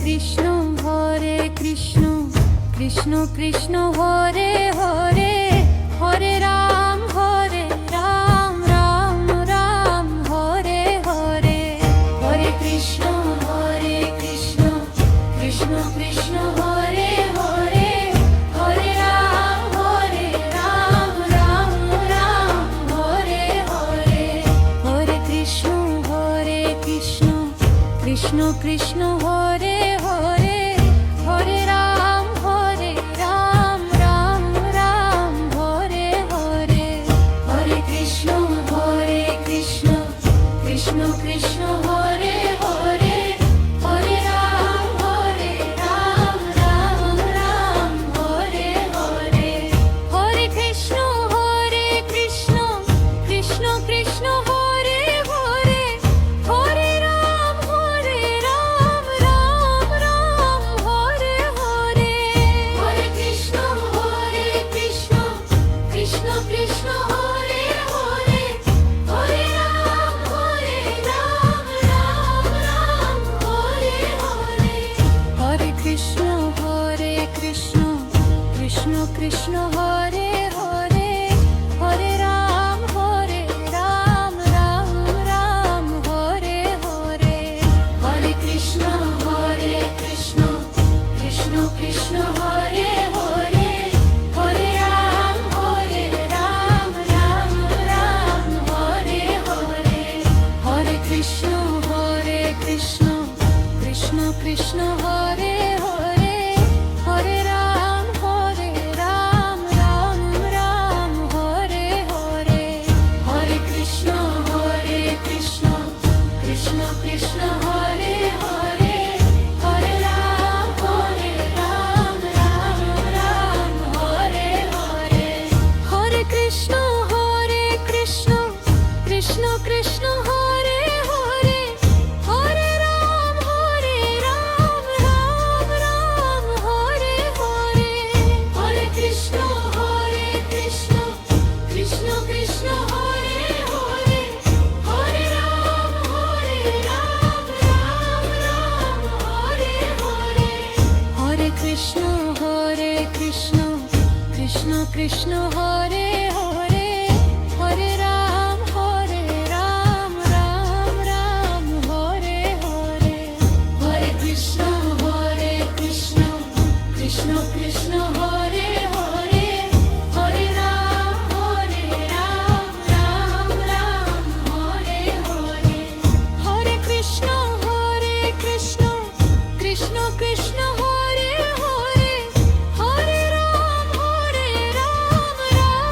Krishna Krishna Krishna Hare Hare, Hare Ram Ram Ram Hare Hare. Hare Krishna Krishna Krishna Hare Hare, Hare Ram Ram Ram Hare Hare. Hare Krishna Krishna Krishna Hare Hare, Hare Ram Ram Ram Hare Hare. Hare Krishna Krishna Krishna Hare Hare, Hare Ram Ram Ram Hare Hare. Hare Krishna Krishna Krishna Hare Hare, Hare Ram Ram Ram Hare Hare. Hare Krishna Krishna Krishna Hare Hare, Hare Ram Ram Ram Hare Hare. Hare Krishna Krishna Krishna Hare Hare, Hare Ram Ram Ram Hare Hare. Hare Krishna Krishna Krishna Hare Hare, Hare Ram Ram Ram Hare Hare. Hare Krishna Krishna Krishna Hare Hare, Hare Ram Ram Ram Hare Hare. Hare Krishna Krishna Krishna Hare Hare, Hare Ram Ram Ram Hare Hare. Hare Krishna Krishna Krishna Hare Hare, Hare Ram Ram Ram Hare Hare. Hare Krishna Krishna Krishna Hare Hare, Hare Ram Ram Ram Hare Hare. Hare Krishna Krishna Krishna Hare Hare, Hare Ram Ram Ram Hare Hare. Hare Krishna Krishna Krishna Hare Hare, Hare Ram Ram Ram Hare Hare. Hare Krishna Krishna Krishna Hare Hare, Hare Ram Ram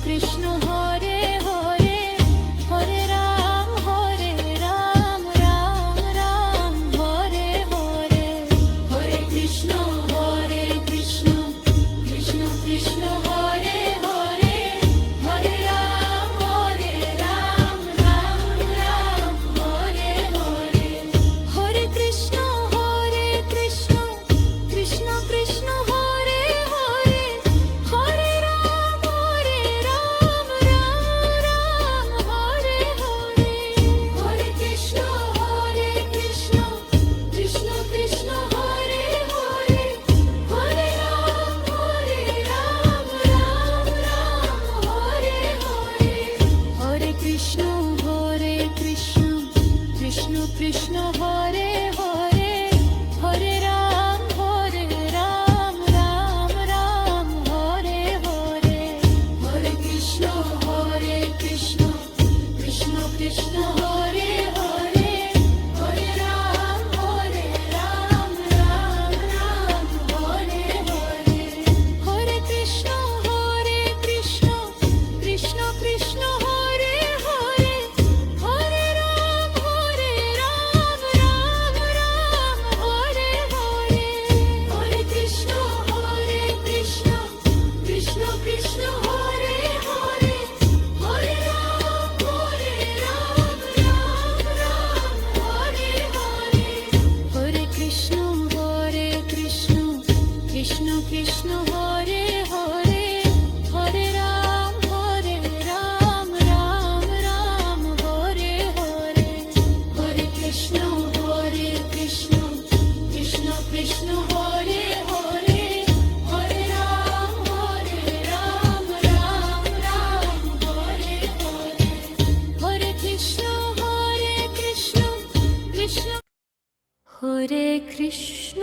Krishna Hare Hare Hare Ram Ram Ram Hare Hare Hare Krishna Krishna Krishna Hare Hare Hare Ram Ram Ram Hare Hare Hare Krishna Krishna Krishna Krishna Hare Hare Hare Ram Ram Ram Hare Hare Hare Krishna Krishna Krishna Krishna Hare Hare Hare Ram Ram Ram Hare Hare Hare Krishna Krishna Krishna Krishna Hare Hare Hare Ram Ram Ram Hare Hare Hare Krishna Krishna Krishna Krishna Hare Hare Hare Ram Ram Ram Hare Hare Hare Krishna Krishna Krishna Krishna Hare Hare Hare Ram Ram Ram Hare Hare Hare Krishna Krishna Krishna Krishna Hare Hare Hare Ram Ram Hare Hare Hare Krishna Krishna Krishna Krishna Hare Hare Hare Ram Ram Ram Hare Hare Hare Krishna Krishna Krishna Krishna Hare Hare Hare Ram Ram Ram Hare Hare Hare Krishna Krishna Krishna Hare Krishna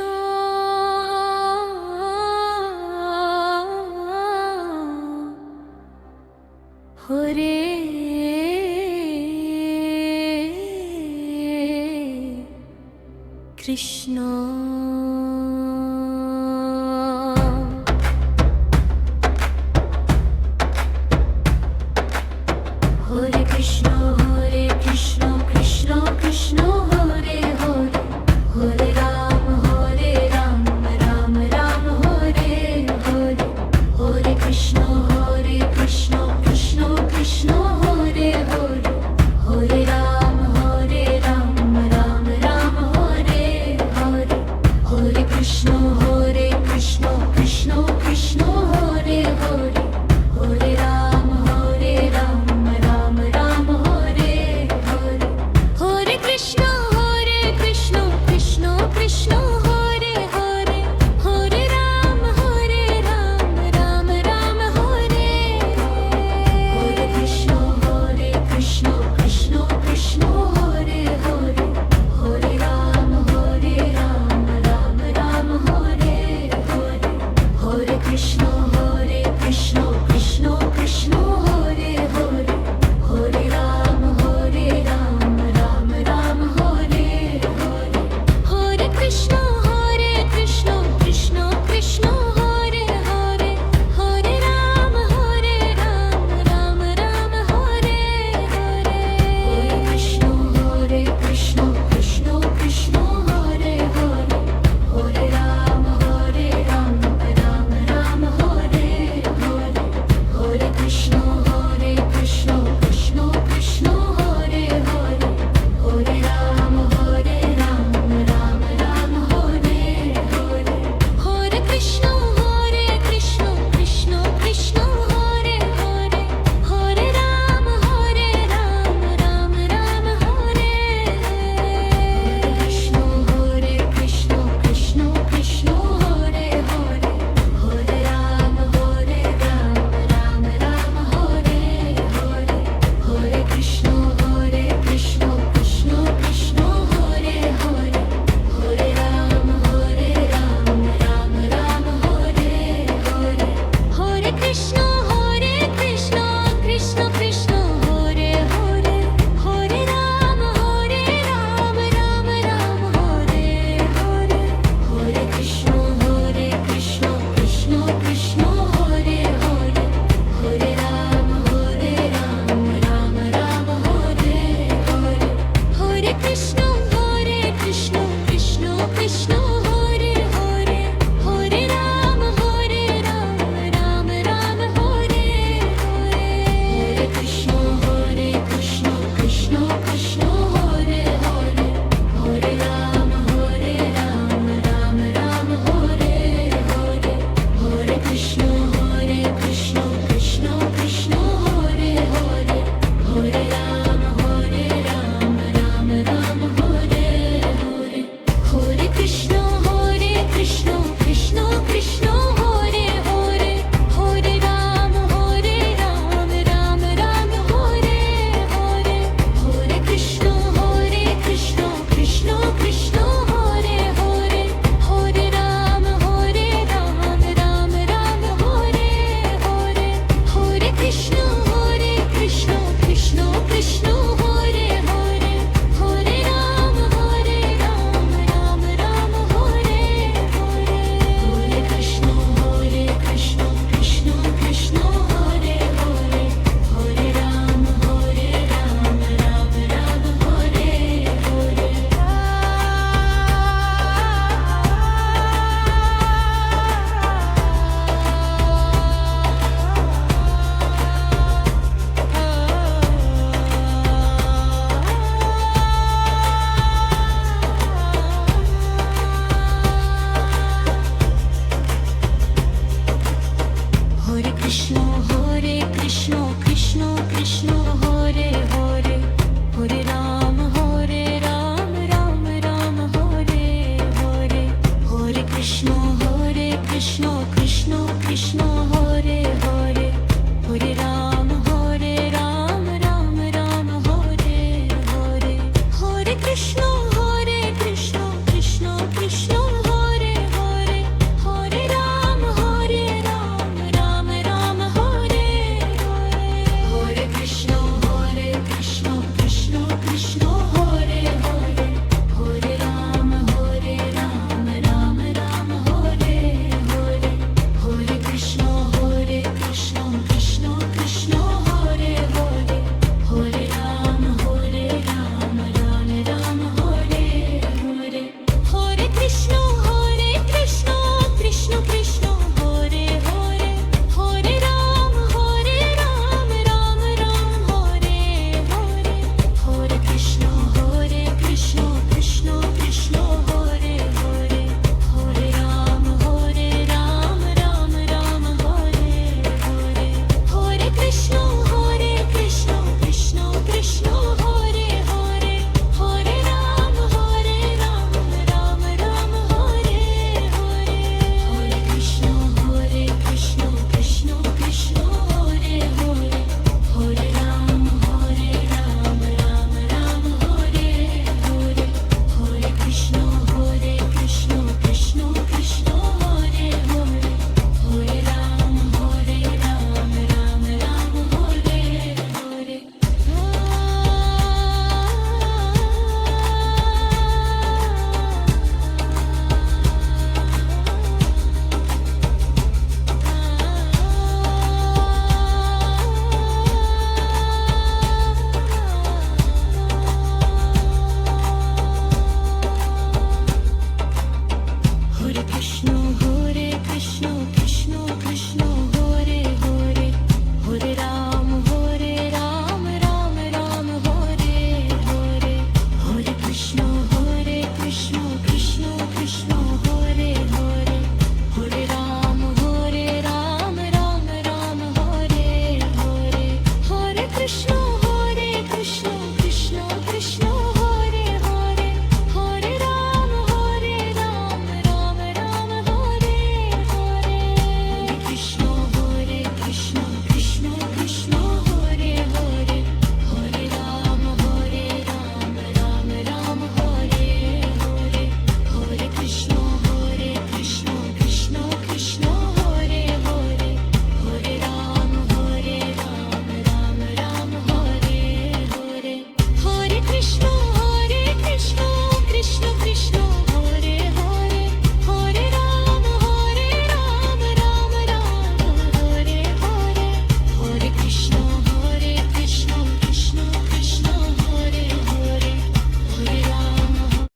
Hare Krishna